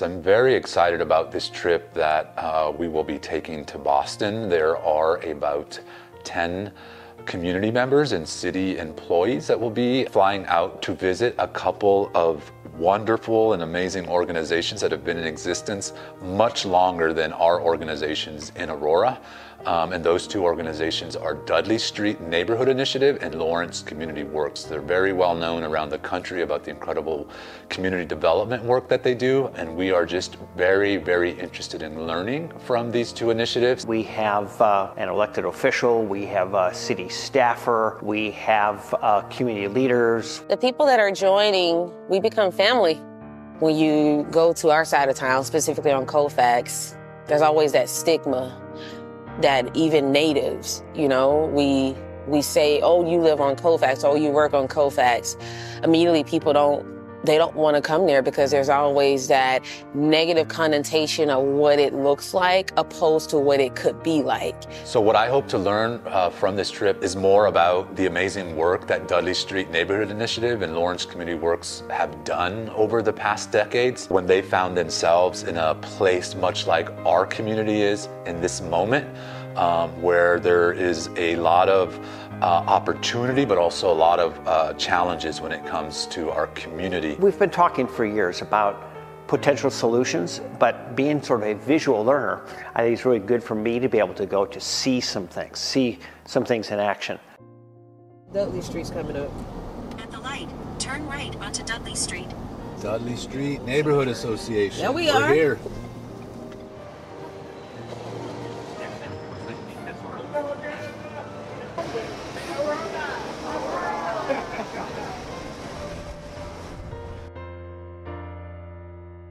I'm very excited about this trip that we will be taking to Boston. There are about 10 community members and city employees that will be flying out to visit a couple of wonderful and amazing organizations that have been in existence much longer than our organizations in Aurora. And those two organizations are Dudley Street Neighborhood Initiative and Lawrence CommunityWorks. They're very well known around the country about the incredible community development work that they do, and we are just very, very interested in learning from these two initiatives. We have an elected official, we have a city staffer, we have community leaders. The people that are joining, we become family. When you go to our side of town, specifically on Colfax, there's always that stigma that even natives, we say, oh, you live on Colfax, oh, you work on Colfax. Immediately people don't want to come there because there's always that negative connotation of what it looks like opposed to what it could be like. So what I hope to learn from this trip is more about the amazing work that Dudley Street Neighborhood Initiative and Lawrence CommunityWorks have done over the past decades when they found themselves in a place much like our community is in this moment, where there is a lot of opportunity, but also a lot of challenges when it comes to our community. We've been talking for years about potential solutions, but being sort of a visual learner, I think it's really good for me to be able to go to see some things in action. Dudley Street's coming up. At the light, turn right onto Dudley Street. Dudley Street Neighborhood Association. There we are. We're here.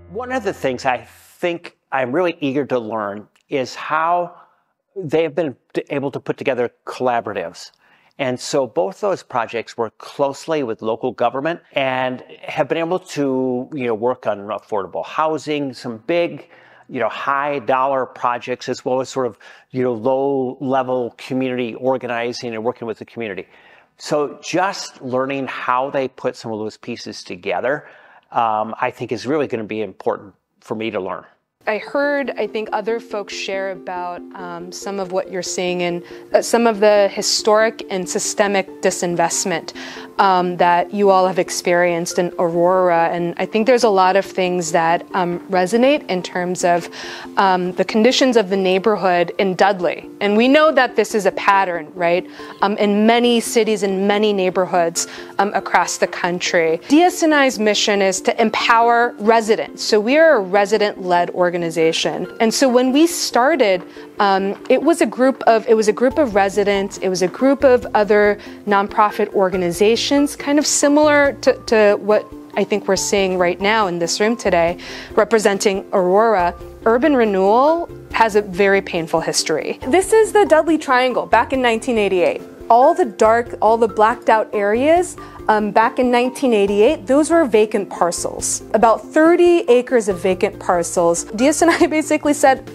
One of the things I think I'm really eager to learn is how they have been able to put together collaboratives. And so both those projects work closely with local government and have been able to, work on affordable housing, some big, high dollar projects, as well as sort of, low level community organizing and working with the community. So just learning how they put some of those pieces together, I think is really going to be important for me to learn. I think other folks share about some of what you're seeing in some of the historic and systemic disinvestment that you all have experienced in Aurora. And I think there's a lot of things that resonate in terms of the conditions of the neighborhood in Dudley. And we know that this is a pattern, right, in many cities and many neighborhoods across the country. DSNI's mission is to empower residents. So we are a resident-led organization. And so when we started, it was a group of residents, it was a group of other nonprofit organizations, kind of similar to what I think we're seeing right now in this room today, representing Aurora. Urban Renewal has a very painful history. This is the Dudley Triangle back in 1988. All the blacked out areas back in 1988, those were vacant parcels. About 30 acres of vacant parcels. DSNI basically said,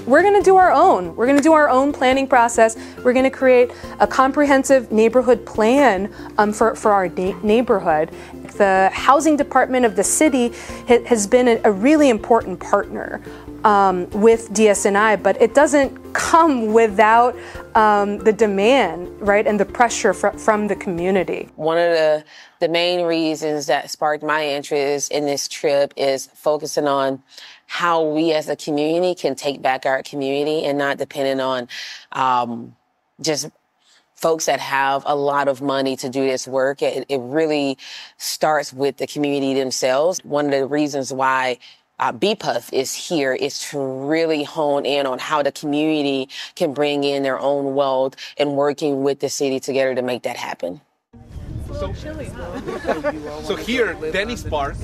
we're going to do our own. We're going to do our own planning process. We're going to create a comprehensive neighborhood plan for our neighborhood. The housing department of the city has been a really important partner with DSNI, but it doesn't come without the demand, right, and the pressure from the community. One of the main reasons that sparked my interest in this trip is focusing on how we as a community can take back our community and not dependent on just folks that have a lot of money to do this work. It really starts with the community themselves. One of the reasons why BPUF is here is to really hone in on how the community can bring in their own wealth and working with the city together to make that happen. So here, Dennis Park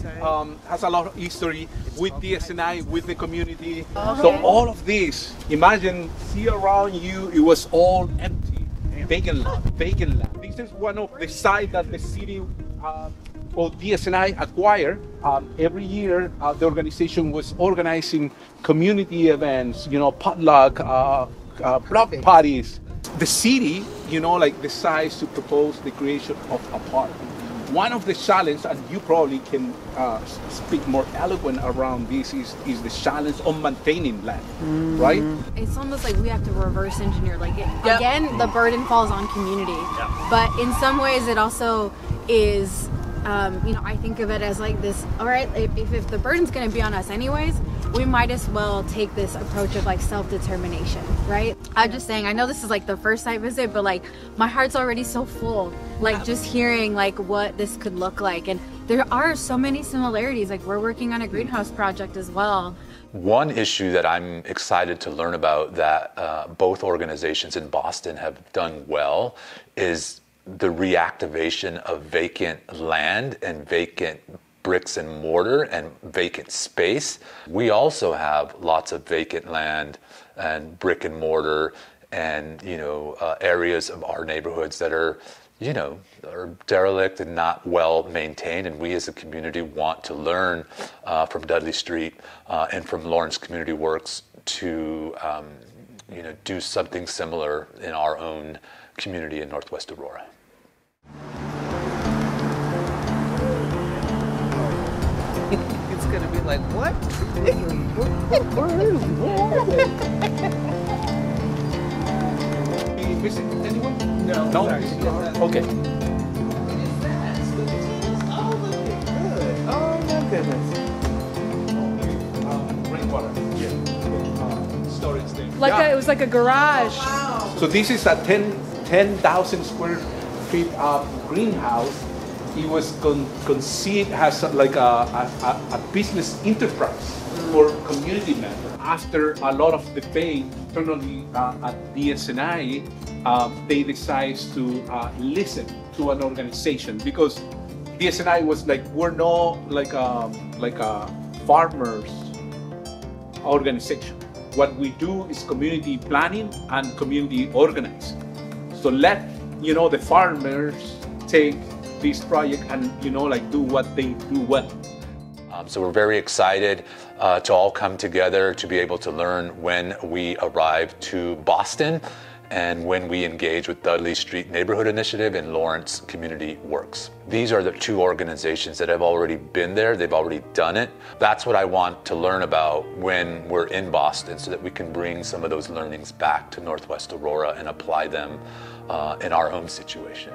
has a lot of history with DSNI, with the community. Okay. So all of this, imagine, see around you, it was all empty, vacant land. This is one of the sites that the city DSNI acquired. Every year, the organization was organizing community events, potluck, block parties. The city, decides to propose the creation of a park. one of the challenges, and you probably can speak more eloquent around this, is the challenge of maintaining land, right? It's almost like we have to reverse engineer. Like again, the burden falls on community, but in some ways it also is. I think of it as like this. All right, if the burden's going to be on us anyways, we might as well take this approach of like self-determination, right? I'm just saying, I know this is like the first site visit, but like my heart's already so full, like just hearing like what this could look like. And there are so many similarities. Like we're working on a greenhouse project as well. One issue that I'm excited to learn about that both organizations in Boston have done well is the reactivation of vacant land and vacant bricks and mortar and vacant space. We also have lots of vacant land and brick and mortar and areas of our neighborhoods that are are derelict and not well maintained, and we as a community want to learn from Dudley Street and from Lawrence CommunityWorks to do something similar in our own community in Northwest Aurora. It's gonna be like, what? You visit anyone? No. No? Okay. Oh, looking good. Oh, my goodness. Rainwater. Yeah. Storage there. It was like a garage. Wow. So this is a 10,000 square feet greenhouse. It was conceived as like a business enterprise for community members. After a lot of debate, internally at DSNI, they decided to listen to an organization, because DSNI was like, we're not like a farmers organization. What we do is community planning and community organizing. So let the farmers take this project and do what they do well. So we're very excited to all come together to be able to learn when we arrive to Boston and when we engage with Dudley Street Neighborhood Initiative and Lawrence CommunityWorks. These are the two organizations that have already been there. They've already done it. That's what I want to learn about when we're in Boston, so that we can bring some of those learnings back to Northwest Aurora and apply them in our own situation.